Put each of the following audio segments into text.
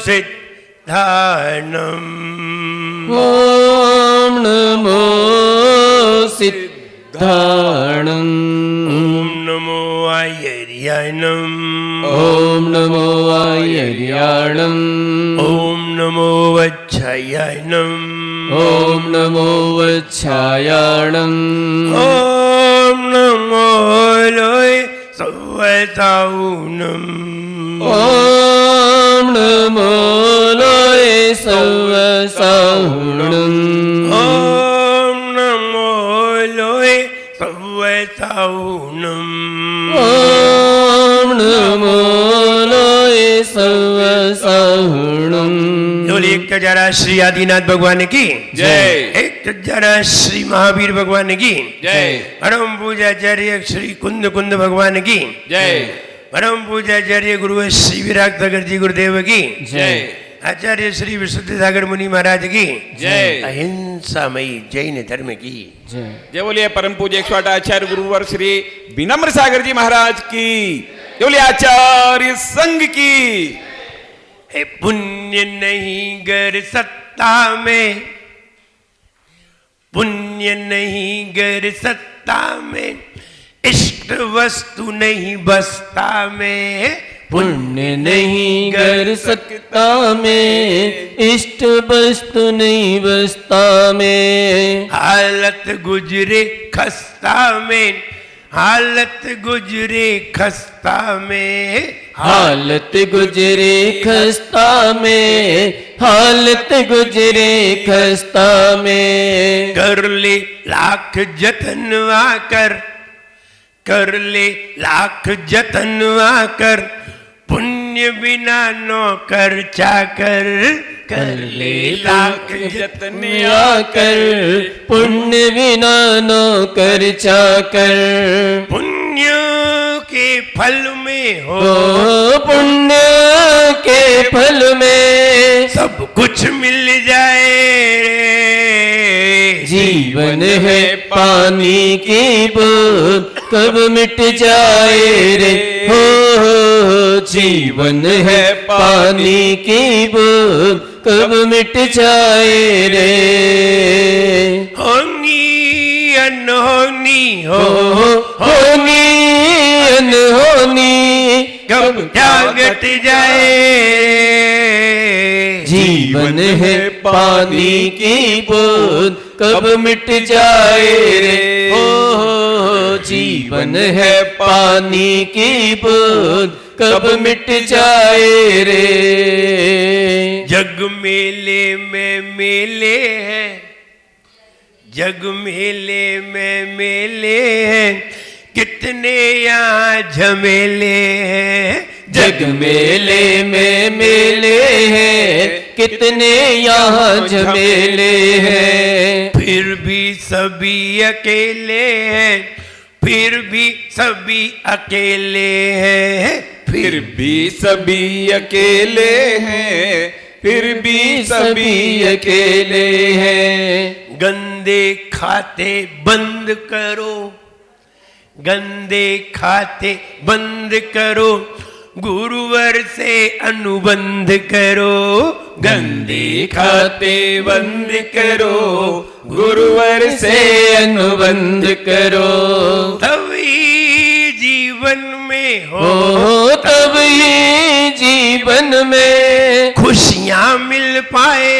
सिद्धाणम ओम नमो सिद्धाणम ओम नमो आयर्याणम ओम नमो आयर्याणम ओम नमो वच्छायाणम ओम नमो वच्छायाणम ओम नमो लोय सवसाउनम ओम नमो लोय सवसाहुणम ओम नमो लोय सवसाउनम ओम नमो लोय सवसाहुणम। बोलिए एक जरा श्री आदिनाथ भगवान की जय। एक जरा श्री महावीर भगवान की जय। परम पूजाचार्य श्री कुंद कुंद भगवान की जय। परम पूजाचार्य गुरु श्री विराग सागर जी गुरुदेव की जय। आचार्य श्री विशुद्ध सागर मुनि महाराज की जय। अहिंसामयी जैन धर्म की जय। जय बोलिए परम पूज्य 108 आचार्य गुरुवर श्री विनम्र सागर जी महाराज की। जय बोलिए आचार्य संघ की। हे पुण्य नहीं गर सत्ता में, पुण्य नहीं गर सत्ता में, इष्ट वस्तु नहीं बसता में। पुण्य नहीं गर सकता में, इष्ट वस्तु नहीं बसता में। हालत गुजरे खस्ता में, हालत गुजरे खस्ता में। हालत गुजरे खस्ता में, हालत गुजरे खस्ता में। कर ले लाख जतन आकर, कर ले लाख जतन आकर, पुण्य बिना नौकर चाकर। कर ले लाख जतन आकर, पुण्य बिना नौकर चाकर। पुण्य के फल में हो, पुण्य के फल में सब कुछ मिल जाए। जीवन है पानी की बूंद, कब मिट जाए रे हो। जीवन है पानी की बूंद, कब मिट जाए रे। होनी अनहोनी हो, होनी अनहोनी कब क्या घट जाए। जीवन है पानी की बूंद, कब मिट जाए रे हो। जीवन है पानी की बूंद, कब मिट जाए रे। जग मेले में मेले हैं, जग मेले में मेले हैं, कितने यहाँ झमेले हैं। जग मेले में मेले हैं, कितने यहाँ झमेले हैं। फिर भी सभी अकेले हैं, फिर भी सभी अकेले हैं। फिर भी सभी अकेले हैं, फिर भी सभी अकेले हैं। गंदे खाते बंद करो, गंदे खाते बंद करो, गुरुवर से अनुबंध करो। गंदे खाते बंद करो, गुरुवर से अनुबंध करो। तभी जीवन में हो, तभी जीवन में खुशियां मिल पाए।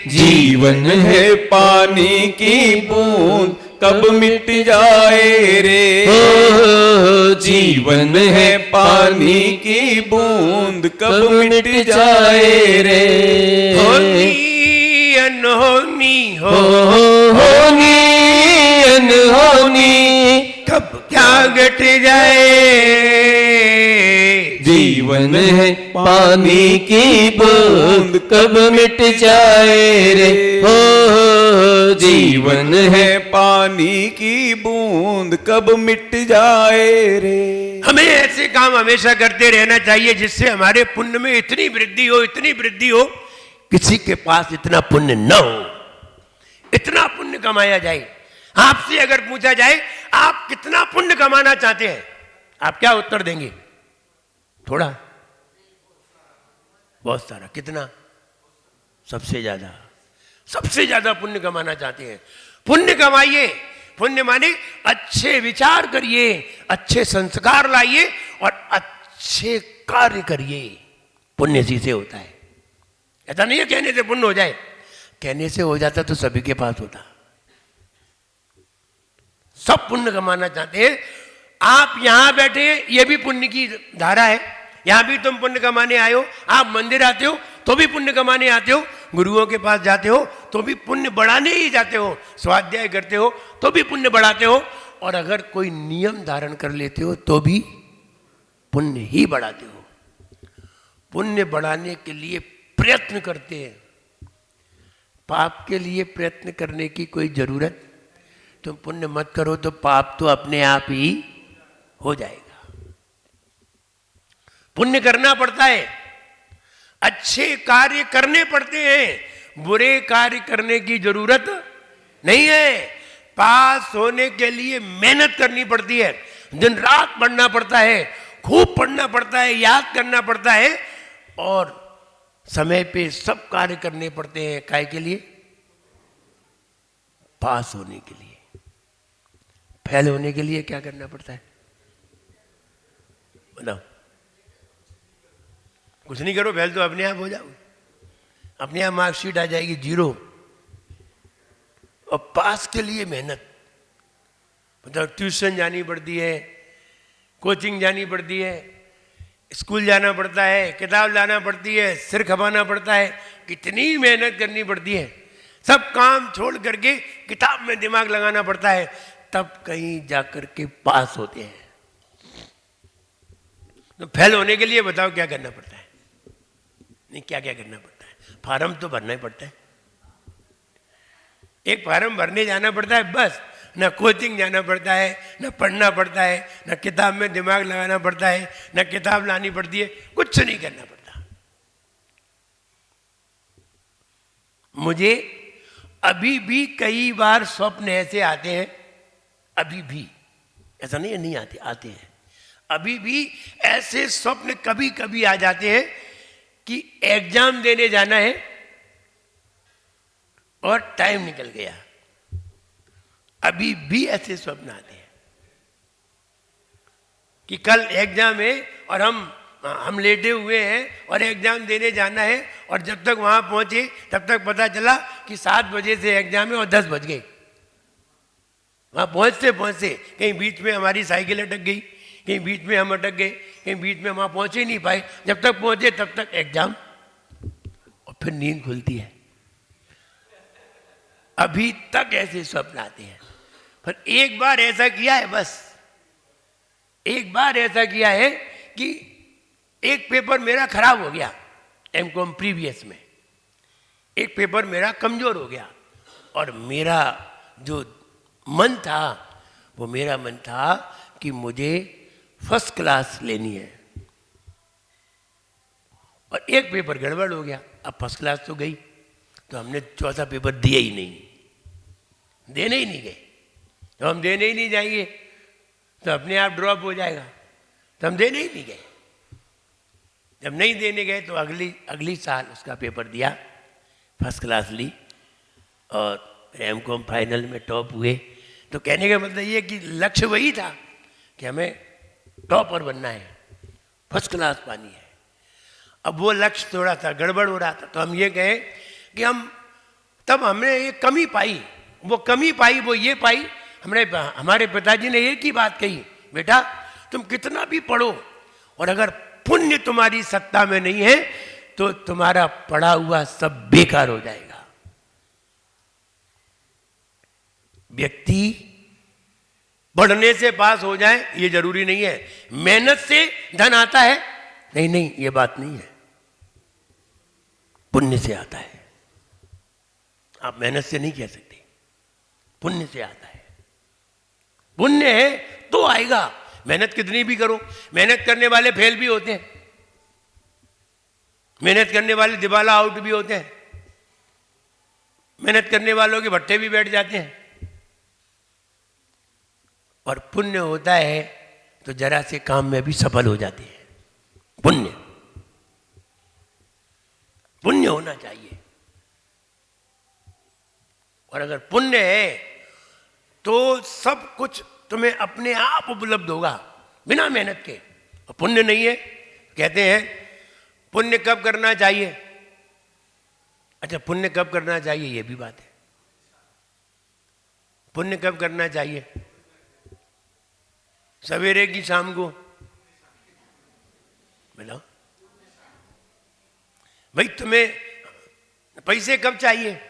जीवन है पानी की बूंद, कब मिट जाए रे हो। जीवन है पानी की बूंद, कब मिट जाए रे। होनी अनहोनी हो, होनी अनहोनी कब क्या घट जाए। जीवन है पानी की बूंद, कब मिट जाए रे हो। जीवन है पानी की बूंद, कब मिट जाए रे। हमें ऐसे काम हमेशा करते रहना चाहिए जिससे हमारे पुण्य में इतनी वृद्धि हो, इतनी वृद्धि हो, किसी के पास इतना पुण्य न हो, इतना पुण्य कमाया जाए। आपसे अगर पूछा जाए आप कितना पुण्य कमाना चाहते हैं, आप क्या उत्तर देंगे? थोड़ा बहुत सारा। कितना? सबसे ज्यादा। सबसे ज्यादा पुण्य कमाना चाहते हैं, पुण्य कमाइए। पुण्य माने अच्छे विचार करिए, अच्छे संस्कार लाइए और अच्छे कार्य करिए। पुण्य इसी से होता है। ऐसा नहीं है कहने से पुण्य हो जाए, कहने से हो जाता तो सभी के पास होता। सब पुण्य कमाना चाहते हैं। आप यहां बैठे, ये भी पुण्य की धारा है। यहां भी तुम पुण्य कमाने आए हो। आप मंदिर आते हो तो भी पुण्य कमाने आते हो, गुरुओं के पास जाते हो तो भी पुण्य बढ़ाने ही जाते हो, स्वाध्याय करते हो तो भी पुण्य बढ़ाते हो, और अगर कोई नियम धारण कर लेते हो तो भी पुण्य ही बढ़ाते हो। पुण्य बढ़ाने के लिए प्रयत्न करते हैं। पाप के लिए प्रयत्न करने की कोई जरूरत, तुम पुण्य मत करो तो पाप तो अपने आप ही हो जाएगा। पुण्य करना पड़ता है, अच्छे कार्य करने पड़ते हैं, बुरे कार्य करने की जरूरत नहीं है। पास होने के लिए मेहनत करनी पड़ती है, दिन रात पढ़ना पड़ता है, खूब पढ़ना पड़ता है, याद करना पड़ता है, और समय पे सब कार्य करने पड़ते हैं। काय के लिए? पास होने के लिए। फेल होने के लिए क्या करना पड़ता है? बताओ। कुछ नहीं करो, फेल तो अपने आप हो जाओ, अपने आप मार्कशीट आ जाएगी 0। और पास के लिए मेहनत, मतलब ट्यूशन जानी पड़ती है, कोचिंग जानी पड़ती है, स्कूल जाना पड़ता है, किताब लाना पड़ती है, सिर खपाना पड़ता है, कितनी मेहनत करनी पड़ती है। सब काम छोड़ करके किताब में दिमाग लगाना पड़ता है, तब कहीं जाकर के पास होते हैं। तो फेल होने के लिए बताओ क्या करना पड़ता है? नहीं, क्या क्या करना पड़ता है? फार्म तो भरना ही पड़ता है। एक फार्म भरने जाना पड़ता है बस, ना कोचिंग जाना पड़ता है, ना पढ़ना पड़ता है, ना किताब में दिमाग लगाना पड़ता है, ना किताब लानी पड़ती है, कुछ नहीं करना पड़ता। मुझे अभी भी कई बार स्वप्न ऐसे आते हैं, अभी भी, ऐसा नहीं है नहीं आते, आते हैं। अभी भी ऐसे स्वप्न कभी कभी आ जाते हैं कि एग्जाम देने जाना है और टाइम निकल गया। अभी भी ऐसे स्वप्न आते हैं कि कल एग्जाम है और हम लेटे हुए हैं और एग्जाम देने जाना है, और जब तक वहां पहुंचे तब तक पता चला कि 7 बजे से एग्जाम है और 10 बज गए। वहां पहुंचते पहुंचते कहीं बीच में हमारी साइकिल अटक गई, कहीं बीच में हम अटक गए, कहीं बीच में वहां पहुंचे ही नहीं पाए। जब तक पहुंचे तब तक एग्जाम, और फिर नींद खुलती है। अभी तक ऐसे स्वप्न आते हैं। पर एक बार ऐसा किया है, बस एक बार ऐसा किया है कि एक पेपर मेरा खराब हो गया, एमकॉम प्रीवियस में एक पेपर मेरा कमजोर हो गया, और मेरा जो मन था वो मेरा मन था कि मुझे फर्स्ट क्लास लेनी है, और एक पेपर गड़बड़ हो गया। अब फर्स्ट क्लास तो गई, तो हमने चौथा पेपर दिया ही नहीं, देने ही नहीं गए। तो हम देने ही नहीं जाएंगे तो अपने आप ड्रॉप हो जाएगा, तो हम देने ही नहीं गए। जब नहीं देने गए तो अगली साल उसका पेपर दिया, फर्स्ट क्लास ली, और एमकॉम फाइनल में टॉप हुए। तो कहने का मतलब ये कि लक्ष्य वही था कि हमें टॉपर बनना है, फर्स्ट क्लास पानी है। अब वो लक्ष्य थोड़ा सा गड़बड़ हो रहा था, तो हम ये कहें कि तब हमने ये कमी पाई, वो कमी पाई, वो ये पाई, हमारे पिताजी ने एक ही बात कही, बेटा तुम कितना भी पढ़ो और अगर पुण्य तुम्हारी सत्ता में नहीं है तो तुम्हारा पढ़ा हुआ सब बेकार हो जाएगा। व्यक्ति पढ़ने से पास हो जाए ये जरूरी नहीं है, मेहनत से धन आता है, नहीं ये बात नहीं है, पुण्य से आता है। आप मेहनत से नहीं कह सकते, पुण्य से आता है। पुण्य है तो आएगा, मेहनत कितनी भी करो। मेहनत करने वाले फेल भी होते हैं, मेहनत करने वाले दिवाला आउट भी होते हैं, मेहनत करने वालों के भट्टे भी बैठ जाते हैं। और पुण्य होता है तो जरा से काम में भी सफल हो जाते हैं। पुण्य पुण्य होना चाहिए। और अगर पुण्य है तो सब कुछ तुम्हें अपने आप उपलब्ध होगा बिना मेहनत के। और पुण्य नहीं है, कहते हैं पुण्य कब करना चाहिए। अच्छा, पुण्य कब करना चाहिए ये भी बात है। पुण्य कब करना चाहिए? सवेरे की शाम को? बोलो भाई, तुम्हें पैसे कब चाहिए?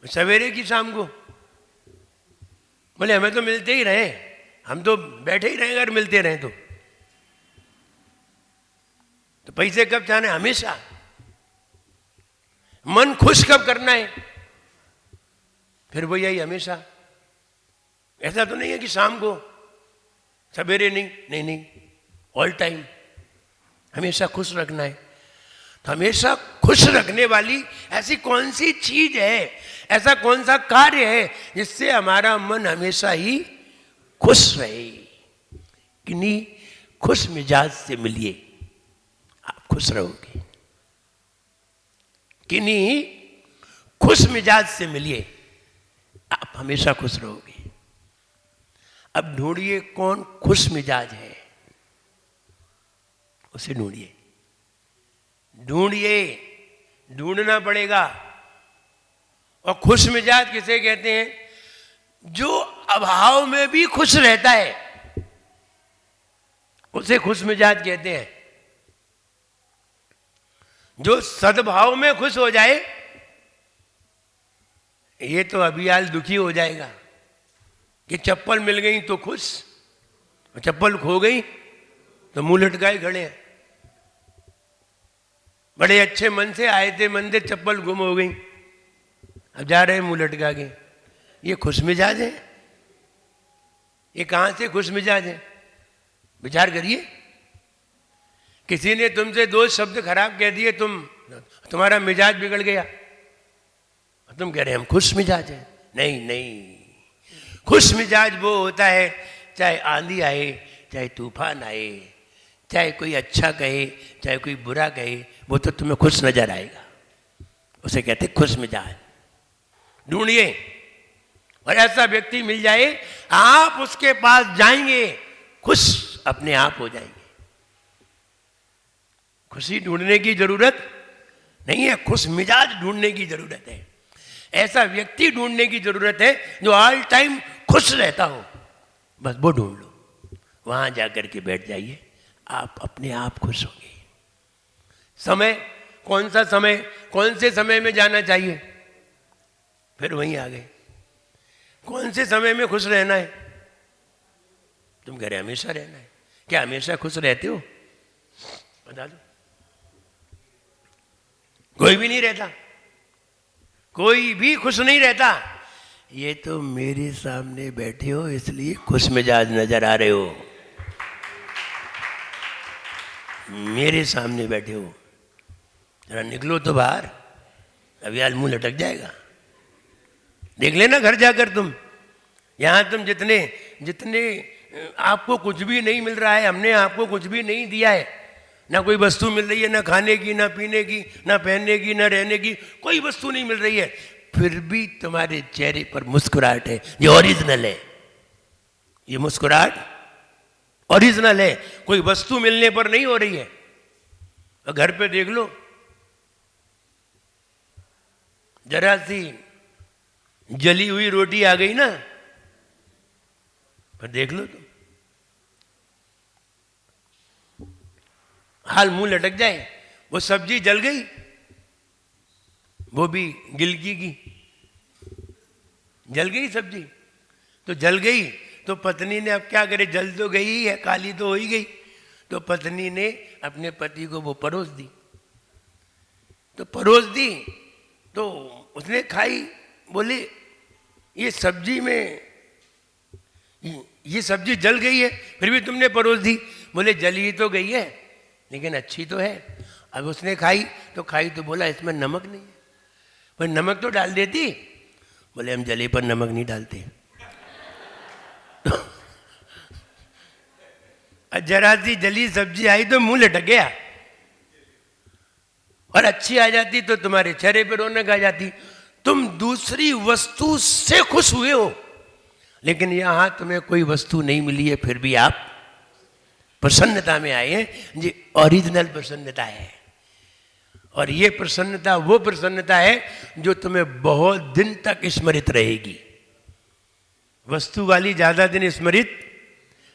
सवेरे की शाम को? बोले हमें तो मिलते ही रहे, हम तो बैठे ही रहे अगर मिलते रहे तो पैसे कब चाहना है? हमेशा। मन खुश कब करना है? फिर वो यही हमेशा। ऐसा तो नहीं है कि शाम को, सवेरे नहीं, नहीं नहीं, ऑल टाइम हमेशा खुश रखना है। तो हमेशा खुश रखने वाली ऐसी कौन सी चीज है, ऐसा कौन सा कार्य है जिससे हमारा मन हमेशा ही खुश रहे? किन्हीं खुश मिजाज से मिलिए, आप खुश रहोगे। किन्हीं खुश मिजाज से मिलिए, आप हमेशा खुश रहोगे। अब ढूंढिए कौन खुश मिजाज है, उसे ढूंढिए। ढूंढिए, ढूंढना पड़ेगा। और खुश मिजाज किसे कहते हैं? जो अभाव में भी खुश रहता है, उसे खुश मिजाज कहते हैं। जो सद्भाव में खुश हो जाए, ये तो अभी हाल दुखी हो जाएगा कि चप्पल मिल गई तो खुश, और चप्पल खो गई तो मुंह लटकाए खड़े हैं। बड़े अच्छे मन से आए थे मंदिर, चप्पल गुम हो गई, अब जा रहे हैं मुंह लटका के। ये खुश मिजाज है? ये कहां से खुश मिजाज है? विचार करिए। किसी ने तुमसे दो शब्द खराब कह दिए, तुम्हारा मिजाज बिगड़ गया, तुम कह रहे हम खुश मिजाज है। नहीं नहीं, खुश मिजाज वो होता है चाहे आंधी आए, चाहे तूफान आए, चाहे कोई अच्छा कहे, चाहे कोई बुरा कहे, वो तो तुम्हें खुश नजर आएगा। उसे कहते खुश मिजाज। ढूंढिए, और ऐसा व्यक्ति मिल जाए, आप उसके पास जाएंगे, खुश अपने आप हो जाएंगे। खुशी ढूंढने की जरूरत नहीं है, खुश मिजाज ढूंढने की जरूरत है। ऐसा व्यक्ति ढूंढने की जरूरत है जो ऑल टाइम खुश रहता हो। बस वो ढूंढ लो, वहां जाकर के बैठ जाइए, आप अपने आप खुश होंगे। समय, कौन सा समय, कौन से समय में जाना चाहिए? फिर वहीं आ गए। कौन से समय में खुश रहना है? तुम कह रहे हमेशा रहना है। क्या हमेशा खुश रहते हो? बता दो। कोई भी नहीं रहता, कोई भी खुश नहीं रहता। ये तो मेरे सामने बैठे हो इसलिए खुश मिजाज नजर आ रहे हो। मेरे सामने बैठे हो, जरा निकलो तो बाहर, अभी आज मुंह लटक जाएगा। देख लेना घर जाकर तुम, यहां तुम जितने जितने आपको कुछ भी नहीं मिल रहा है, हमने आपको कुछ भी नहीं दिया है, ना कोई वस्तु मिल रही है, ना खाने की, ना पीने की, ना पहनने की, ना रहने की, कोई वस्तु नहीं मिल रही है, फिर भी तुम्हारे चेहरे पर मुस्कुराहट है। ये ओरिजिनल है, ये मुस्कुराहट ओरिजिनल है, कोई वस्तु मिलने पर नहीं हो रही है। और घर पे देख लो, जरा सी जली हुई रोटी आ गई ना, पर देख लो तुम, हाल मुंह लटक जाए। वो सब्जी जल गई, वो भी गिलकी की, जल गई सब्जी, तो जल गई तो पत्नी ने अब क्या करे, जल तो गई है, काली तो हो ही गई, तो पत्नी ने अपने पति को वो परोस दी। तो परोस दी तो उसने खाई, बोले ये सब्जी में ये सब्जी जल गई है, फिर भी तुमने परोस दी। बोले जली ही तो गई है लेकिन अच्छी तो है। अब उसने खाई तो बोला इसमें नमक नहीं है, पर नमक तो डाल देती। बोले हम जले पर नमक नहीं डालते। जरा सी जली सब्जी आई तो मुंह लटक गया। और अच्छी आ जाती तो तुम्हारे चेहरे पर रौनक आ जाती। तुम दूसरी वस्तु से खुश हुए हो, लेकिन यहां तुम्हें कोई वस्तु नहीं मिली है, फिर भी आप प्रसन्नता में आए हैं। ये ओरिजिनल प्रसन्नता है। और ये प्रसन्नता वो प्रसन्नता है जो तुम्हें बहुत दिन तक स्मरित रहेगी। वस्तु वाली ज्यादा दिन स्मरित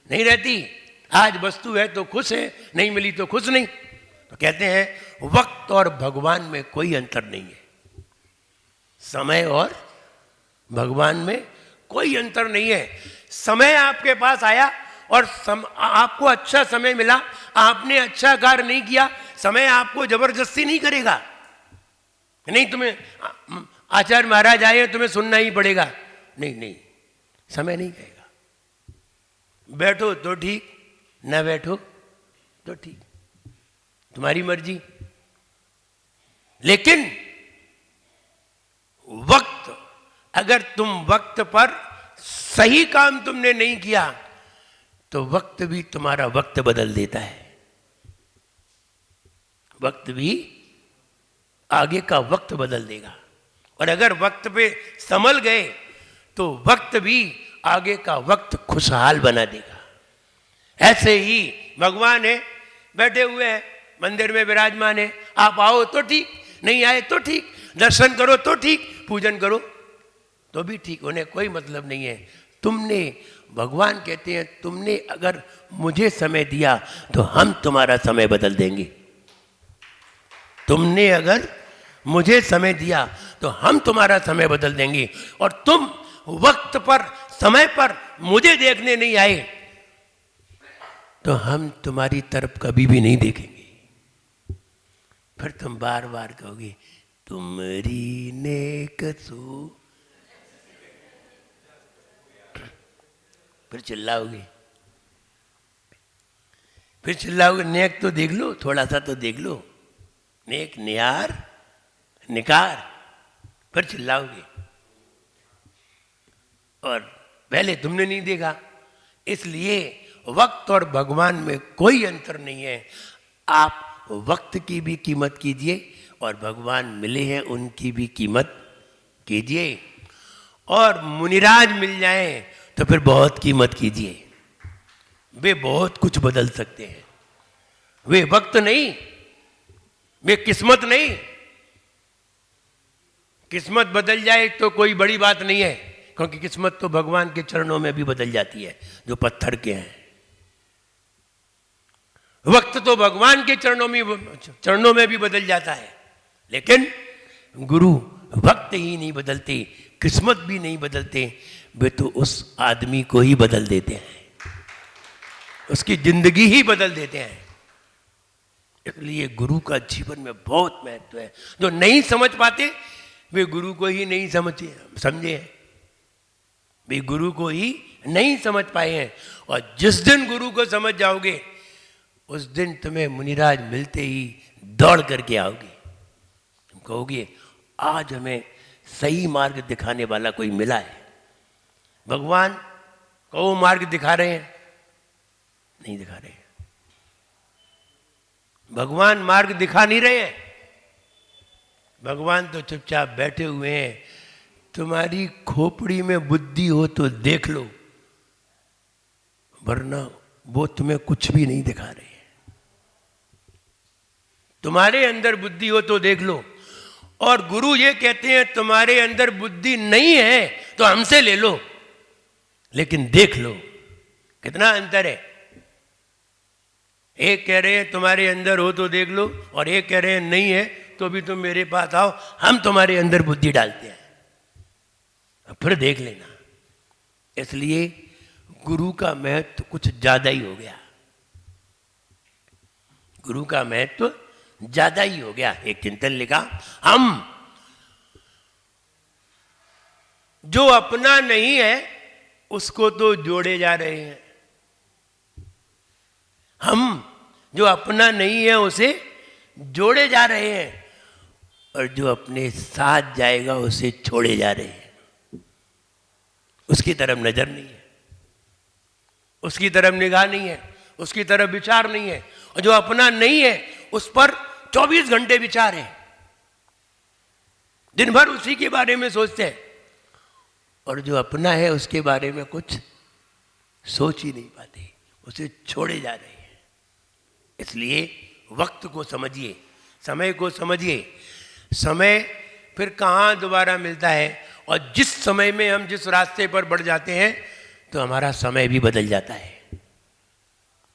नहीं रहती। आज वस्तु है तो खुश है, नहीं मिली तो खुश नहीं। तो कहते हैं वक्त और भगवान में कोई अंतर नहीं है। समय और भगवान में कोई अंतर नहीं है। समय आपके पास आया और आपको अच्छा समय मिला, आपने अच्छा कार्य नहीं किया, समय आपको जबरदस्ती नहीं करेगा। नहीं तुम्हें आचार्य महाराज आए तुम्हें सुनना ही पड़ेगा, नहीं नहीं, समय नहीं कहेगा। बैठो तो ठीक, न बैठो तो ठीक, तुम्हारी मर्जी। लेकिन वक्त, अगर तुम वक्त पर सही काम तुमने नहीं किया तो वक्त भी तुम्हारा वक्त बदल देता है। वक्त भी आगे का वक्त बदल देगा। और अगर वक्त पे संभल गए तो वक्त भी आगे का वक्त खुशहाल बना देगा। ऐसे ही भगवान है, बैठे हुए हैं, मंदिर में विराजमान है। आप आओ तो ठीक, नहीं आए तो ठीक, दर्शन करो तो ठीक, पूजन करो तो भी ठीक, उन्हें कोई मतलब नहीं है। तुमने, भगवान कहते हैं, तुमने अगर मुझे समय दिया तो हम तुम्हारा समय बदल देंगे। तुमने अगर मुझे समय दिया तो हम तुम्हारा समय बदल देंगे। और तुम वक्त पर, समय पर मुझे देखने नहीं आए तो हम तुम्हारी तरफ कभी भी नहीं देखेंगे। फिर तुम बार बार कहोगे तुम्हारी नेक सो, फिर चिल्लाओगे, फिर चिल्लाओगे नेक तो देख लो, थोड़ा सा तो देख लो, नेक नियार निकार, फिर चिल्लाओगे। और पहले तुमने नहीं देखा। इसलिए वक्त और भगवान में कोई अंतर नहीं है। आप वक्त की भी कीमत कीजिए और भगवान मिले हैं उनकी भी कीमत कीजिए। और मुनिराज मिल जाएं तो फिर बहुत कीमत कीजिए। वे बहुत कुछ बदल सकते हैं। वे वक्त नहीं, वे किस्मत नहीं। किस्मत बदल जाए तो कोई बड़ी बात नहीं है, क्योंकि किस्मत तो भगवान के चरणों में भी बदल जाती है जो पत्थर के हैं। वक्त तो भगवान के चरणों में भी बदल जाता है, लेकिन गुरु वक्त ही नहीं बदलते, किस्मत भी नहीं बदलते, वे तो उस आदमी को ही बदल देते हैं, उसकी जिंदगी ही बदल देते हैं। इसलिए गुरु का जीवन में बहुत महत्व है। जो नहीं समझ पाते वे गुरु को ही नहीं समझे हैं, वे गुरु को ही नहीं समझ पाए हैं। और जिस दिन गुरु को समझ जाओगे उस दिन तुम्हें मुनिराज मिलते ही दौड़ करके आओगे। तुम कहोगे आज हमें सही मार्ग दिखाने वाला कोई मिला है। भगवान को मार्ग दिखा रहे हैं? नहीं दिखा रहे हैं। भगवान मार्ग दिखा नहीं रहे हैं। भगवान तो चुपचाप बैठे हुए हैं। तुम्हारी खोपड़ी में बुद्धि हो तो देख लो, वरना वो तुम्हें कुछ भी नहीं दिखा रहे हैं। तुम्हारे अंदर बुद्धि हो तो देख लो। और गुरु ये कहते हैं तुम्हारे अंदर बुद्धि नहीं है तो हमसे ले लो, लेकिन देख लो। कितना अंतर है। एक कह रहे हैं तुम्हारे अंदर हो तो देख लो, और एक कह रहे हैं नहीं है तो भी तुम मेरे पास आओ, हम तुम्हारे अंदर बुद्धि डालते हैं, फिर देख लेना। इसलिए गुरु का महत्व कुछ ज्यादा ही हो गया। गुरु का महत्व ज्यादा ही हो गया। एक चिंतन लिखा, हम जो अपना नहीं है उसको तो जोड़े जा रहे हैं। हम जो अपना नहीं है उसे जोड़े जा रहे हैं, और जो अपने साथ जाएगा उसे छोड़े जा रहे हैं। उसकी तरफ नजर नहीं है, उसकी तरफ निगाह नहीं है, उसकी तरफ विचार नहीं है। और जो अपना नहीं है उस पर 24 घंटे विचार है, दिन भर उसी के बारे में सोचते हैं, और जो अपना है उसके बारे में कुछ सोच ही नहीं पाते, उसे छोड़े जा रहे हैं। इसलिए वक्त को समझिए, समय को समझिए। समय फिर कहाँ दोबारा मिलता है, और जिस समय में हम जिस रास्ते पर बढ़ जाते हैं तो हमारा समय भी बदल जाता है।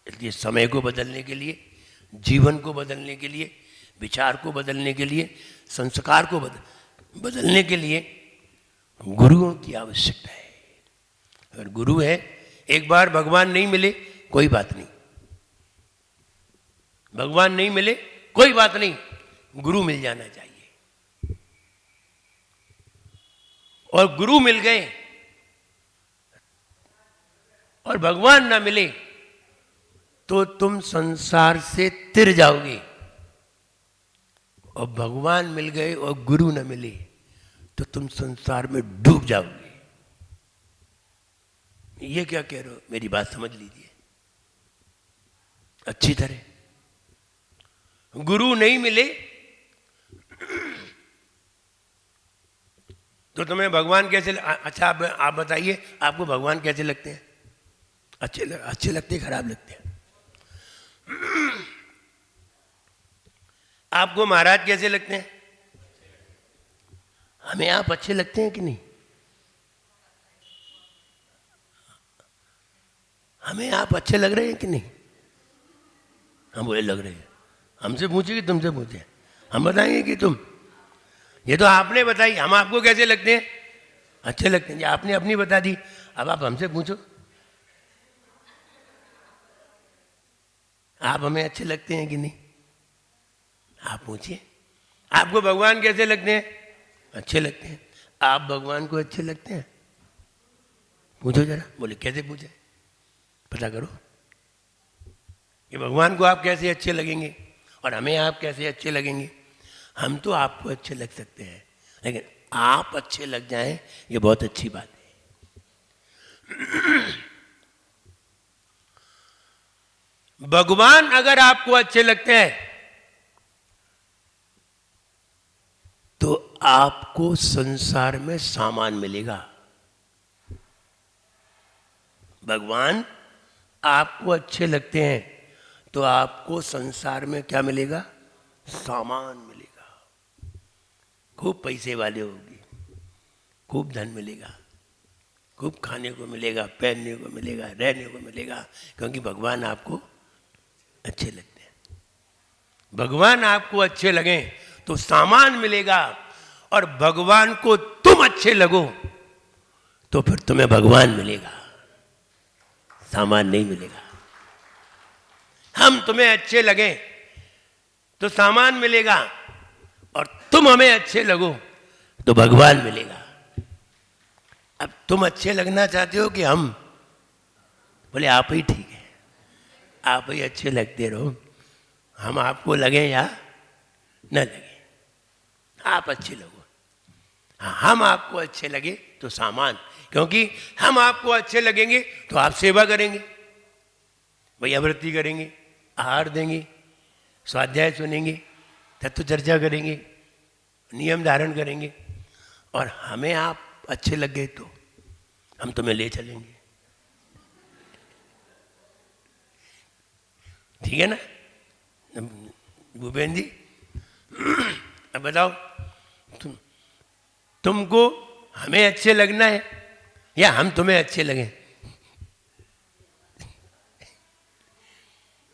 इसलिए समय को बदलने के लिए, जीवन को बदलने के लिए, विचार को बदलने के लिए, संस्कार को बदलने के लिए गुरुओं की आवश्यकता है। अगर गुरु है, एक बार भगवान नहीं मिले कोई बात नहीं, भगवान नहीं मिले कोई बात नहीं, गुरु मिल जाना चाहिए। और गुरु मिल गए और भगवान ना मिले तो तुम संसार से तिर जाओगे, और भगवान मिल गए और गुरु न मिले तो तुम संसार में डूब जाओगे। ये क्या कह रहे हो, मेरी बात समझ लीजिए अच्छी तरह। गुरु नहीं मिले तो तुम्हें भगवान कैसे अच्छा आप बताइए, आपको भगवान कैसे लगते हैं? अच्छे लगते हैं, खराब लगते हैं? आपको महाराज कैसे लगते हैं? हमें आप अच्छे लगते हैं कि नहीं? हमें आप अच्छे लग रहे हैं कि नहीं? हम बोले लग रहे हैं। हमसे पूछे कि तुमसे पूछे? हम बताएंगे कि तुम? ये तो आपने बताई, हम आपको कैसे लगते हैं? अच्छे लगते हैं। आपने अपनी बता दी, अब आप हमसे पूछो, आप हमें अच्छे लगते हैं कि नहीं? आप पूछिए, आपको भगवान कैसे लगते हैं? अच्छे लगते हैं। आप भगवान को अच्छे लगते हैं? पूछो जरा। बोले कैसे पूछे? पता करो कि भगवान को आप कैसे अच्छे लगेंगे और हमें आप कैसे अच्छे लगेंगे। हम तो आपको अच्छे लग सकते हैं, लेकिन आप अच्छे लग जाएं ये बहुत अच्छी बात है। भगवान अगर आपको अच्छे लगते हैं तो आपको संसार में सामान मिलेगा। भगवान आपको अच्छे लगते हैं तो आपको संसार में क्या मिलेगा? सामान मिलेगा। खूब पैसे वाले होगी, खूब धन मिलेगा, खूब खाने को मिलेगा, पहनने को मिलेगा, रहने को मिलेगा, क्योंकि भगवान आपको अच्छे लगते हैं। भगवान आपको अच्छे लगे तो सामान मिलेगा, और भगवान को तुम अच्छे लगो तो फिर तुम्हें भगवान मिलेगा, सामान नहीं मिलेगा। हम तुम्हें अच्छे लगे तो सामान मिलेगा, और तुम हमें अच्छे लगो तो भगवान मिलेगा। अब तुम अच्छे लगना चाहते हो कि हम? बोले आप ही ठीक है, आप ही अच्छे लगते रहो, हम आपको लगे या न लगे, आप अच्छे लगो। हाँ, हम आपको अच्छे लगे तो सामान, क्योंकि हम आपको अच्छे लगेंगे तो आप सेवा करेंगे, वैयावृत्ति करेंगे, आहार देंगे, स्वाध्याय सुनेंगे, तत्व चर्चा करेंगे, नियम धारण करेंगे, और हमें आप अच्छे लग गए तो हम तुम्हें ले चलेंगे। ठीक है ना भूपेंद्र जी? अब बताओ, तुमको हमें अच्छे लगना है या हम तुम्हें अच्छे लगे?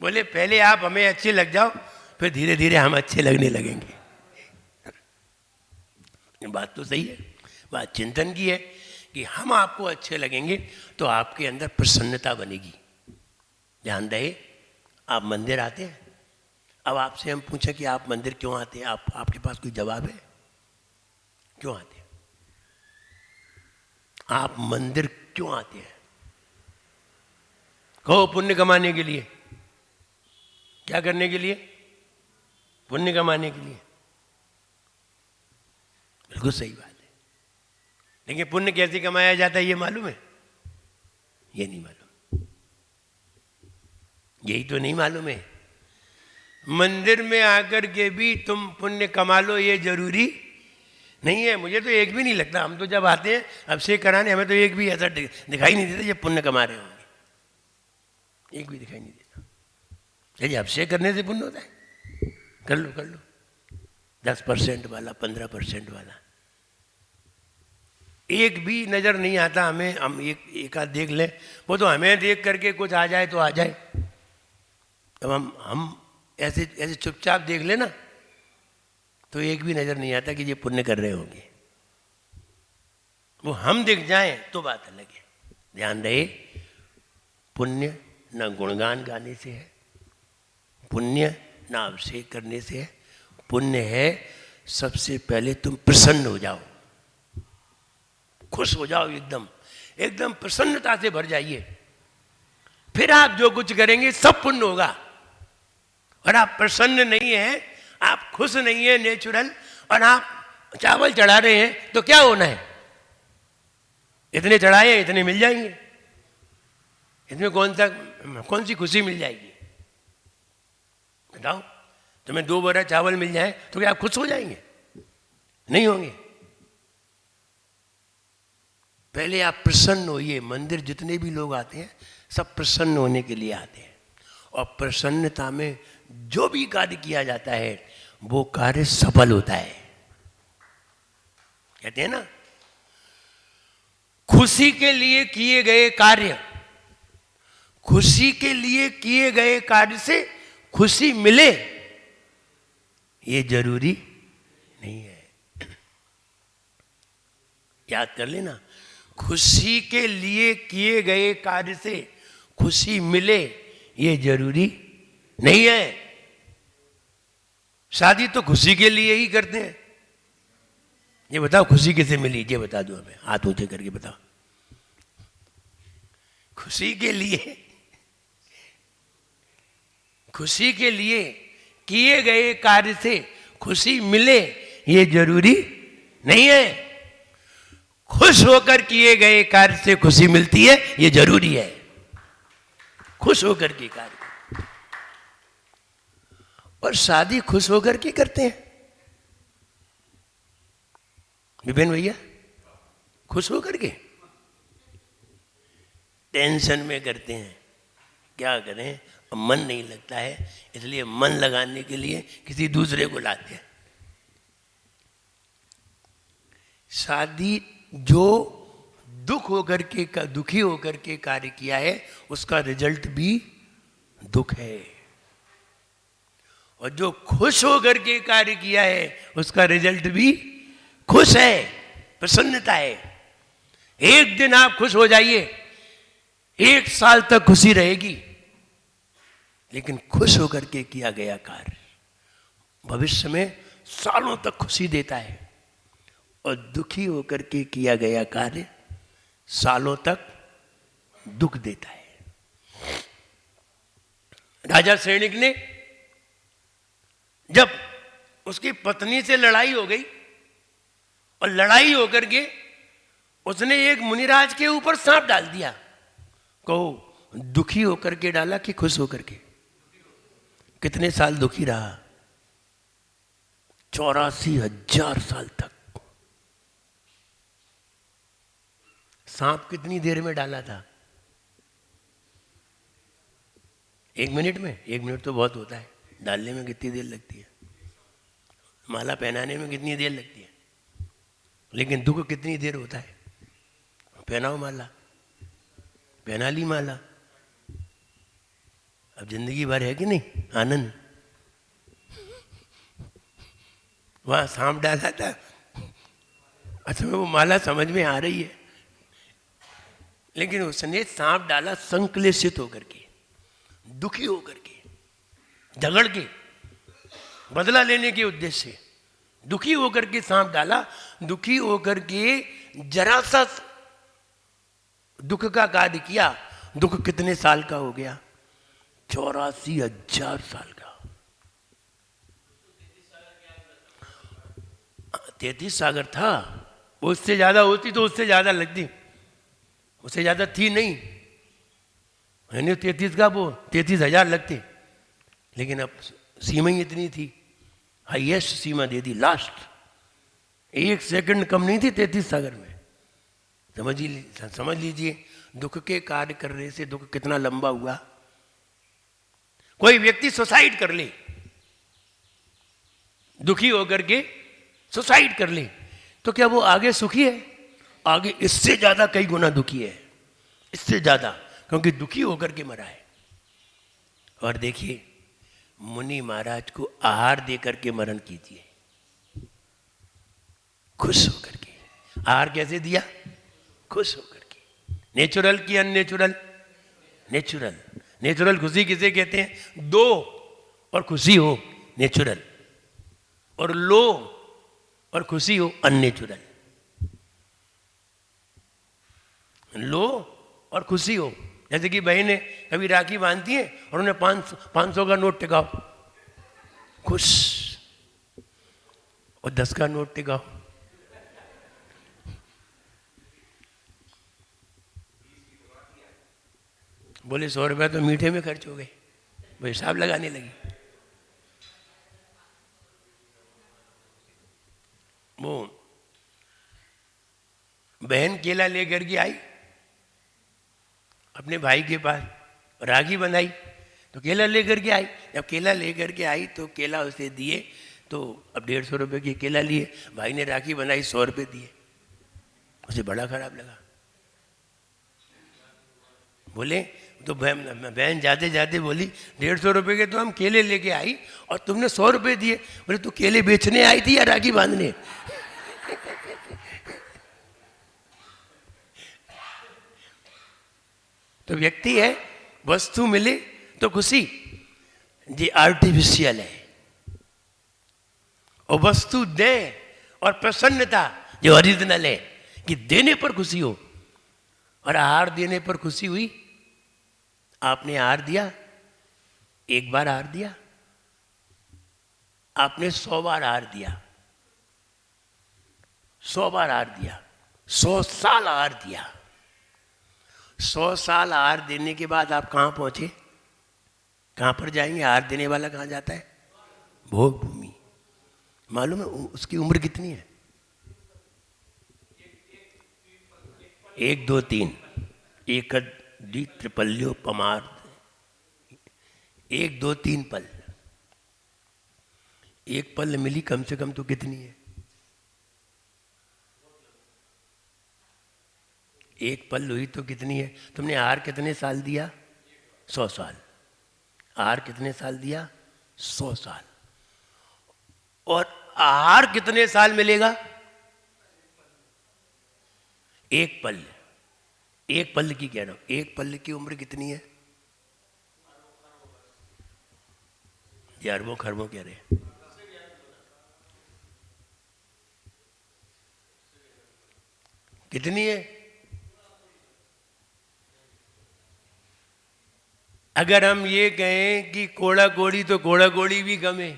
बोले पहले आप हमें अच्छे लग जाओ, फिर धीरे धीरे हम अच्छे लगने लगेंगे। बात तो सही है, बात चिंतन की है कि हम आपको अच्छे लगेंगे तो आपके अंदर प्रसन्नता बनेगी। ध्यान रहे, आप मंदिर आते हैं, अब आपसे हम पूछें कि आप मंदिर क्यों आते हैं, आपके पास कोई जवाब है? क्यों आते हैं आप मंदिर? क्यों आते हैं? कहो पुण्य कमाने के लिए। क्या करने के लिए? पुण्य कमाने के लिए। बिल्कुल सही बात है, लेकिन पुण्य कैसे कमाया जाता है ये मालूम है? ये नहीं मालूम। यही तो नहीं मालूम है। मंदिर में आकर के भी तुम पुण्य कमा लो ये जरूरी नहीं है। मुझे तो एक भी नहीं लगता, हम तो जब आते हैं अभिषेक कराने हमें तो एक भी ऐसा दिखाई नहीं देता ये पुण्य कमा रहे होंगे, एक भी दिखाई नहीं देता। यदि अभिषेक करने से पुण्य होता है, कर लो 10% वाला 15% वाला, एक भी नजर नहीं आता हमें। हम एक आध देख लें, वो तो हमें देख करके कुछ आ जाए तो आ जाए। अब हम ऐसे चुपचाप देख लेना तो एक भी नजर नहीं आता कि ये पुण्य कर रहे होंगे। वो हम दिख जाएं तो बात अलग है। ध्यान रहे, पुण्य न गुणगान गाने से है, पुण्य न अभिषेक करने से है। पुण्य है सबसे पहले तुम प्रसन्न हो जाओ, खुश हो जाओ, एकदम प्रसन्नता से भर जाइए। फिर आप जो कुछ करेंगे सब पुण्य होगा। और आप प्रसन्न नहीं है, आप खुश नहीं है नेचुरल, और आप चावल चढ़ा रहे हैं तो क्या होना है? इतने चढ़ाए इतने मिल जाएंगे, इसमें कौन सी खुशी मिल जाएगी? बताओ, तुम्हें 2 बोरा चावल मिल जाए तो क्या आप खुश हो जाएंगे? नहीं होंगे। पहले आप प्रसन्न होइए। मंदिर जितने भी लोग आते हैं सब प्रसन्न होने के लिए आते हैं, और प्रसन्नता में जो भी कार्य किया जाता है वो कार्य सफल होता है। कहते हैं ना, खुशी के लिए किए गए कार्य, खुशी के लिए किए गए कार्य से खुशी मिले ये जरूरी नहीं है। याद कर लेना, खुशी के लिए किए गए कार्य से खुशी मिले ये जरूरी नहीं है। शादी तो खुशी के लिए ही करते हैं। ये बताओ खुशी किसे मिली? ये बता दो हमें, हाथ ऊंचे करके बताओ। खुशी के लिए किए गए कार्य से खुशी मिले ये जरूरी नहीं है। खुश होकर किए गए कार्य से खुशी मिलती है ये जरूरी है। खुश होकर के कार्य, और शादी खुश होकर के करते हैं विपिन भैया, खुश होकर के। टेंशन में करते हैं, क्या करें, अब मन नहीं लगता है, इसलिए मन लगाने के लिए किसी दूसरे को लाते हैं। शादी जो दुखी होकर के कार्य किया है उसका रिजल्ट भी दुख है, और जो खुश होकर के कार्य किया है उसका रिजल्ट भी खुश है, प्रसन्नता है। एक दिन आप खुश हो जाइए, 1 साल तक खुशी रहेगी, लेकिन खुश होकर के किया गया कार्य भविष्य में सालों तक खुशी देता है, और दुखी होकर के किया गया कार्य सालों तक दुख देता है। राजा सैनिक ने जब उसकी पत्नी से लड़ाई हो गई, और लड़ाई होकर के उसने एक मुनिराज के ऊपर सांप डाल दिया, कहो दुखी होकर के डाला कि खुश होकर के? कितने साल दुखी रहा? 84,000 साल तक। सांप कितनी देर में डाला था? 1 मिनट में? 1 मिनट तो बहुत होता है, डालने में कितनी देर लगती है? माला पहनाने में कितनी देर लगती है? लेकिन दुख कितनी देर होता है? पहनाओ माला, पहना ली माला, अब जिंदगी भर है कि नहीं आनंद। वहां सांप डाला था, अच्छा वो माला समझ में आ रही है, लेकिन उसने सांप डाला संक्लेशित होकर के, दुखी होकर के, झगड़ के, बदला लेने के उद्देश्य से दुखी होकर के सांप डाला। दुखी होकर के जरा सा दुख का कार्य किया। दुख कितने साल का हो गया? 84,000 साल का। 33 सागर था, उससे ज्यादा होती तो उससे ज्यादा लगती, उससे ज्यादा थी नहीं, 33 का वो 33,000 लगते, लेकिन अब सीमा ही इतनी थी, हाईएस्ट सीमा दे दी, लास्ट 1 सेकंड कम नहीं थी 33 सागर में। समझ लीजिए दुख के कार्य करने से दुख कितना लंबा हुआ। कोई व्यक्ति सुसाइड कर ले, दुखी होकर के सुसाइड कर ले, तो क्या वो आगे सुखी है? आगे इससे ज्यादा कई गुना दुखी है, इससे ज्यादा, क्योंकि दुखी होकर के मरा है। और देखिए मुनि महाराज को आहार देकर के मरण कीजिए, खुश होकर के। आहार कैसे दिया? खुश होकर के। नेचुरल की अननेचुरल? नेचुरल। नेचुरल खुशी किसे कहते हैं? दो और खुशी हो नेचुरल, और लो और खुशी हो अननेचुरल। लो और खुशी हो, जैसे कि बहनें कभी राखी बांधती हैं और उन्हें 500 का नोट टिकाओ, खुश, और 10 का नोट टिकाओ, बोले 100 रुपया तो मीठे में खर्च हो गए, वो हिसाब लगाने लगी। वो बहन केला लेकर के आई अपने भाई के पास, राखी बंधाई तो केला लेकर के आई। जब केला लेकर के आई तो केला उसे दिए, तो अब 150 रुपये के केला लिए, भाई ने राखी बनाई 100 रुपये दिए, उसे बड़ा खराब लगा। बोले तो बहन जाते जाते बोली 150 रुपये के तो हम केले लेके आई और तुमने 100 रुपये दिए। बोले तू केले बेचने आई थी या राखी बांधने? तो व्यक्ति है, वस्तु मिले तो खुशी, ये आर्टिफिशियल है, और वस्तु दे और प्रसन्नता जो ओरिजिनल है, कि देने पर खुशी हो। और आहार देने पर खुशी हुई। आपने आहार दिया, एक बार आहार दिया, आपने 100 बार आहार दिया, 100 बार आहार दिया, 100 साल आहार दिया। 100 साल आहार देने के बाद आप कहां पहुंचे? कहां पर जाएंगे? आहार देने वाला कहां जाता है? भोग भूमि। मालूम है उसकी उम्र कितनी है? 1 2 3 एक त्रिपल्योपमार्थ, 1 2 3 पल। एक पल मिली कम से कम तो कितनी है? एक पल हुई तो कितनी है? तुमने आहार कितने साल दिया? 100 साल। आहार कितने साल दिया? 100 साल। और आहार कितने साल मिलेगा? एक पल। एक पल की कह रहा हूं, एक पल की उम्र कितनी है? ये अरबों खरबों कह रहे हैं। कितनी है? अगर हम ये कहें कि कोड़ा कोड़ी, तो कोड़ा कोड़ी भी कम है।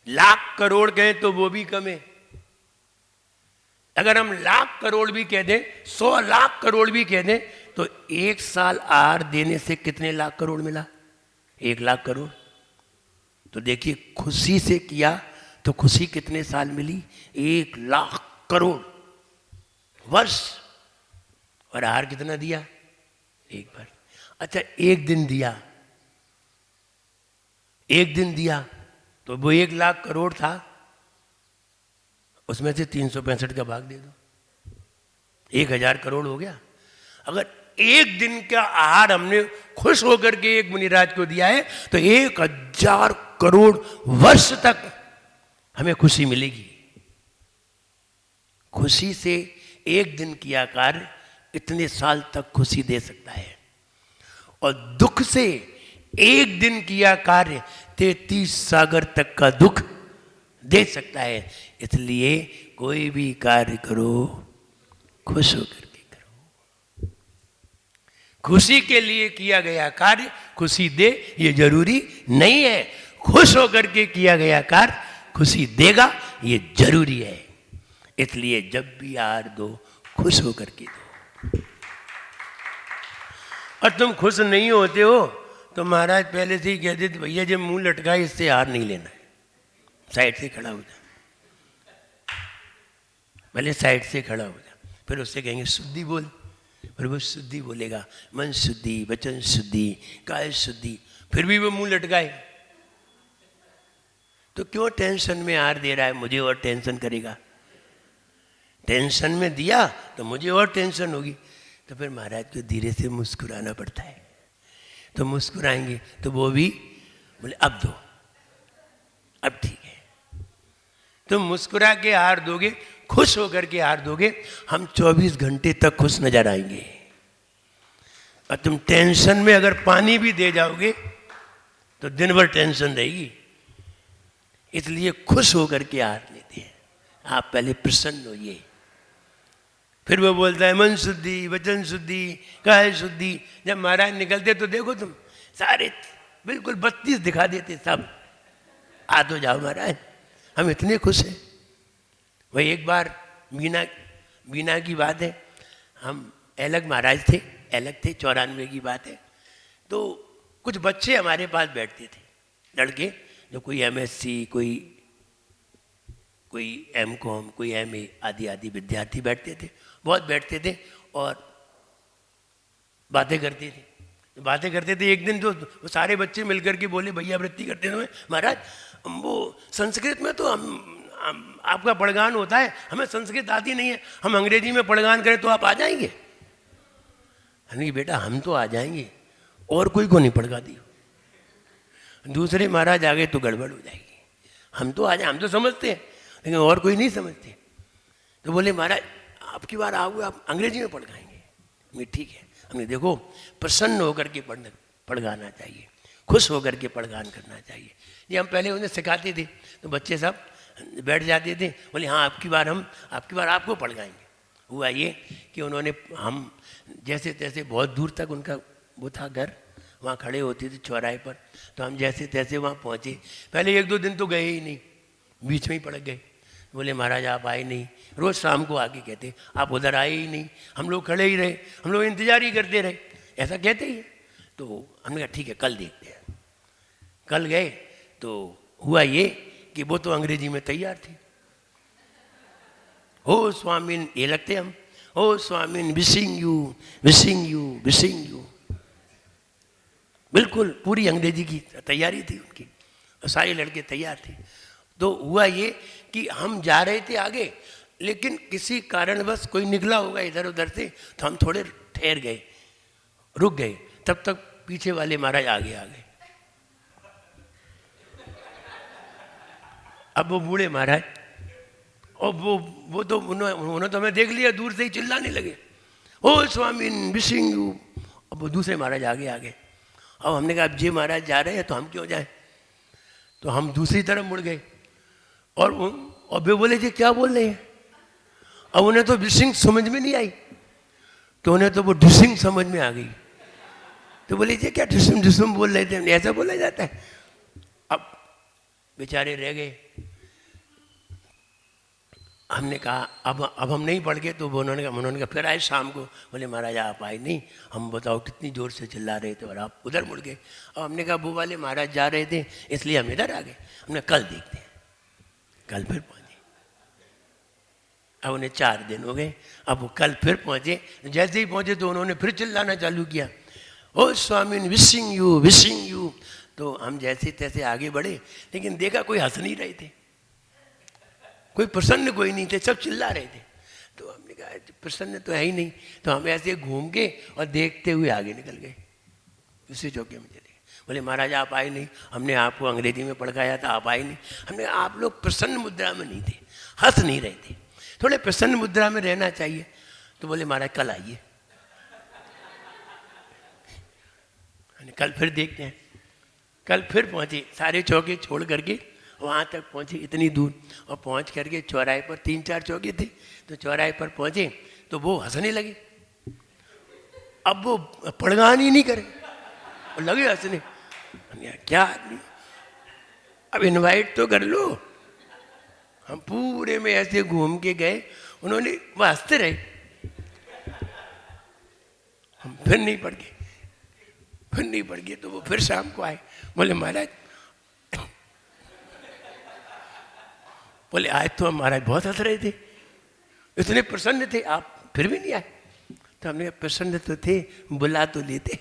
लाख करोड़ कहें तो वो भी कम है। अगर हम लाख करोड़ भी कह दें, 100 लाख करोड़ भी कह दें, तो 1 साल आहार देने से कितने लाख करोड़ मिला? 1 लाख करोड़। तो देखिए खुशी से किया तो खुशी कितने साल मिली? 1 लाख करोड़ वर्ष। और आहार कितना दिया? एक बार। अच्छा, एक दिन दिया, एक दिन दिया तो वो 1 लाख करोड़ था, उसमें से 365 का भाग दे दो, 1000 करोड़ हो गया। अगर एक दिन का आहार हमने खुश होकर के एक मुनिराज को दिया है तो 1000 करोड़ वर्ष तक हमें खुशी मिलेगी। खुशी से एक दिन किया कार्य इतने साल तक खुशी दे सकता है, और दुख से एक दिन किया कार्य 33 सागर तक का दुख दे सकता है। इसलिए कोई भी कार्य करो खुश होकर के करो। खुशी के लिए किया गया कार्य खुशी दे ये जरूरी नहीं है। खुश होकर के किया गया कार्य खुशी देगा ये जरूरी है। इसलिए जब भी आहार दो खुश होकर के दो। और तुम खुश नहीं होते हो तो महाराज पहले से ही कहते थे भैया जब मुंह लटकाए इससे हार नहीं लेना है, साइड से खड़ा हो जा, पहले साइड से खड़ा हो जा, फिर उससे कहेंगे शुद्धि बोल, फिर वो शुद्धि बोलेगा, मन शुद्धि, वचन शुद्धि, काय शुद्धि, फिर भी वो मुंह लटकाए तो क्यों टेंशन में हार दे रहा है, मुझे और टेंशन करेगा, टेंशन में दिया तो मुझे और टेंशन होगी। तो फिर महाराज को धीरे से मुस्कुराना पड़ता है, तो मुस्कुराएंगे तो वो भी बोले अब दो, अब ठीक है। तुम मुस्कुरा के हार दोगे, खुश होकर के हार दोगे, हम 24 घंटे तक खुश नजर आएंगे। और तुम टेंशन में अगर पानी भी दे जाओगे तो दिन भर टेंशन रहेगी। इसलिए खुश होकर के हार लेते हैं। आप पहले प्रसन्न होइए, फिर वो बोलता है मन शुद्धि, वचन शुद्धि, काय शुद्धि। जब महाराज निकलते तो देखो तुम सारे बिल्कुल 32 दिखा देते सब, आ तो जाओ महाराज, हम इतने खुश हैं। वही एक बार बीना की बात है, हम अलग महाराज थे, अलग थे, 94 की बात है। तो कुछ बच्चे हमारे पास बैठते थे, लड़के, जो कोई MSc, कोई M.Com, कोई MA आदि विद्यार्थी बैठते थे, बहुत बैठते थे और बातें करते थे। तो बातें करते थे, एक दिन तो वो सारे बच्चे मिलकर के बोले भैया वृत्ति करते हैं महाराज, वो संस्कृत में तो हम आपका पढ़गान होता है, हमें संस्कृत आती नहीं है, हम अंग्रेजी में पढ़गान करें तो आप आ जाएंगे? हमने बेटा हम तो आ जाएंगे, और कोई को नहीं पढ़गा दी, दूसरे महाराज आ गए तो गड़बड़ हो जाएगी। हम तो आ जाए, हम तो समझते हैं, लेकिन और कोई नहीं समझते। तो बोले महाराज आपकी बार आओगे, आप अंग्रेजी में पढ़ाएंगे। ठीक है। हमने देखो प्रसन्न होकर के पढ़गाना चाहिए, खुश होकर के पढ़गान करना चाहिए। ये हम पहले उन्हें सिखाते थे, तो बच्चे सब बैठ जाते थे, बोले हाँ आपकी बार आपको पढ़ाएंगे। हुआ ये कि उन्होंने, हम जैसे तैसे, बहुत दूर तक उनका वो था घर, वहाँ खड़े होते थे चौराहे पर, तो हम जैसे तैसे वहाँ पहुँचे। पहले 1-2 दिन तो गए ही नहीं, बीच में ही पड़ गए। बोले महाराज आप आए नहीं, रोज़ शाम को आके कहते आप उधर आए ही नहीं, हम लोग खड़े ही रहे, हम लोग इंतजार ही करते रहे, ऐसा कहते ही। तो हमने कहा ठीक है कल देखते हैं। कल गए तो हुआ ये कि वो तो अंग्रेजी में तैयार थे। हो स्वामीन, ये लगते हम, हो स्वामीन wishing you, wishing you, wishing you, बिल्कुल पूरी अंग्रेजी की तैयारी थी उनकी, और सारे लड़के तैयार थे। तो हुआ ये कि हम जा रहे थे आगे, लेकिन किसी कारणवश कोई निकला होगा इधर उधर से, तो हम थोड़े ठहर गए, रुक गए। तब तक पीछे वाले महाराज आगे आ गए। अब वो बूढ़े महाराज, और वो तो उन्होंने तो हमें देख लिया, दूर से ही चिल्लाने लगे, ओ स्वामीन विशिंग यू। अब वो दूसरे महाराज आगे आ गए। अब हमने कहा अब जी महाराज जा रहे हैं तो हम क्यों जाएं? तो हम दूसरी तरफ मुड़ गए, और वे बोले जी क्या बोल रहे हैं? अब उन्हें तो विशिंग समझ में नहीं आई, तो उन्हें तो वो डिसिंग समझ में आ गई। तो बोले जी क्या डिसिंग डिसिंग बोल रहे थे, ऐसा बोला जाता है? अब बेचारे रह गए। हमने कहा अब हम नहीं पढ़ गए। तो उन्होंने कहा फिर आए शाम को, बोले महाराज आप आए नहीं, हम बताओ कितनी जोर से चिल्ला रहे थे और आप उधर मुड़ गए। अब हमने कहा वो वाले महाराज जा रहे थे इसलिए हम इधर आ गए। हमने कल देखते हैं। कल फिर पहुँचे। अब उन्हें 4 दिन हो गए। अब वो कल फिर पहुँचे। जैसे ही पहुँचे तो उन्होंने फिर चिल्लाना चालू किया, ओ स्वामीन विशिंग यू, विशिंग यू। तो हम जैसे तैसे आगे बढ़े, लेकिन देखा कोई हंस नहीं रहे थे, कोई प्रसन्न कोई नहीं थे, सब चिल्ला रहे थे। तो हमने कहा प्रसन्न तो है ही नहीं। तो हम ऐसे घूम के और देखते हुए आगे निकल गए, दूसरे चौके में चले गए। बोले महाराज आप आए नहीं, हमने आपको अंग्रेजी में पढ़ाया था, आप आए नहीं। हमने आप लोग प्रसन्न मुद्रा में नहीं थे, हंस नहीं रहे थे, थोड़े प्रसन्न मुद्रा में रहना चाहिए। तो बोले महाराज कल आइए। कल फिर देखते हैं। कल फिर पहुँचे, सारे चौके छोड़ करके वहाँ तक पहुँचे, इतनी दूर। और पहुँच करके चौराहे पर 3-4 चौके थे, तो चौराहे पर पहुँचे तो वो हंसने लगे। अब वो पढ़गान ही नहीं करे और लगे हंसने। क्या आदमी, अब इनवाइट तो कर लो। हम पूरे में ऐसे घूम के गए, उन्होंने वो हंसते रहे, हम फिर नहीं पढ़ गए। नहीं पड़ गई। तो वो फिर शाम को आए, बोले महाराज, बोले आज तो हम महाराज बहुत हंस रहे थे, इतने प्रसन्न थे, आप फिर भी नहीं आए। तो हमने कहा प्रसन्न तो थे, बुला तो लेते।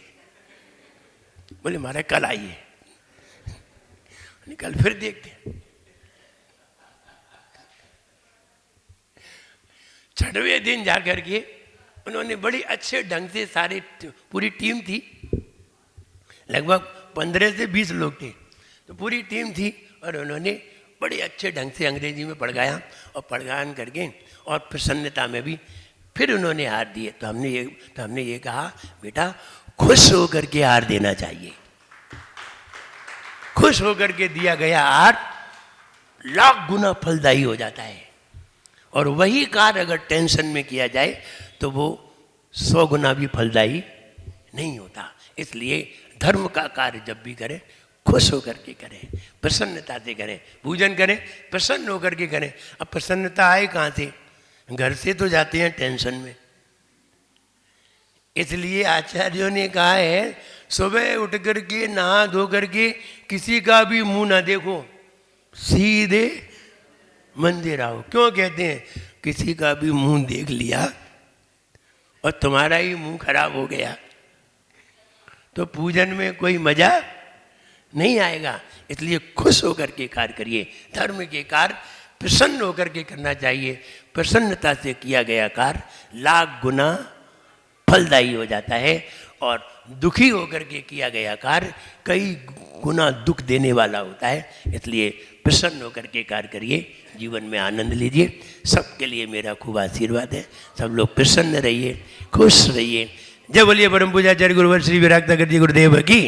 बोले महाराज कल आइए। कल फिर देखते। छठवें दिन जाकर के उन्होंने बड़ी अच्छे ढंग से, सारे पूरी टीम थी, लगभग 15 से 20 लोग थे, तो पूरी टीम थी, और उन्होंने बड़े अच्छे ढंग से अंग्रेजी में पढ़ाया, और पढ़ान करके और प्रसन्नता में भी फिर उन्होंने हार दिए। तो हमने ये कहा बेटा खुश होकर के हार देना चाहिए। खुश होकर के दिया गया हार लाख गुना फलदायी हो जाता है, और वही कार्य अगर टेंशन में किया जाए तो वो 100 गुना भी फलदायी नहीं होता। इसलिए धर्म का कार्य जब भी करें खुश होकर के करें, प्रसन्नता से करें, पूजन करें प्रसन्न होकर के करें। अब प्रसन्नता आए कहाँ से? घर से तो जाते हैं टेंशन में। इसलिए आचार्यों ने कहा है सुबह उठ करके नहा धो करके किसी का भी मुंह ना देखो, सीधे मंदिर आओ। क्यों कहते हैं? किसी का भी मुंह देख लिया और तुम्हारा ही मुंह खराब हो गया तो पूजन में कोई मजा नहीं आएगा। इसलिए खुश होकर के कार्य करिए। धर्म के कार्य प्रसन्न होकर के करना चाहिए। प्रसन्नता से किया गया कार्य लाख गुना फलदायी हो जाता है, और दुखी होकर के किया गया कार्य कई गुना दुख देने वाला होता है। इसलिए प्रसन्न होकर के कार्य करिए, जीवन में आनंद लीजिए। सबके लिए मेरा खूब आशीर्वाद है। सब लोग प्रसन्न रहिए, खुश रहिए। जय बोलिए परम पूज्य आचार्य गुरुवर श्री विराट नगर जी गुरुदेव की।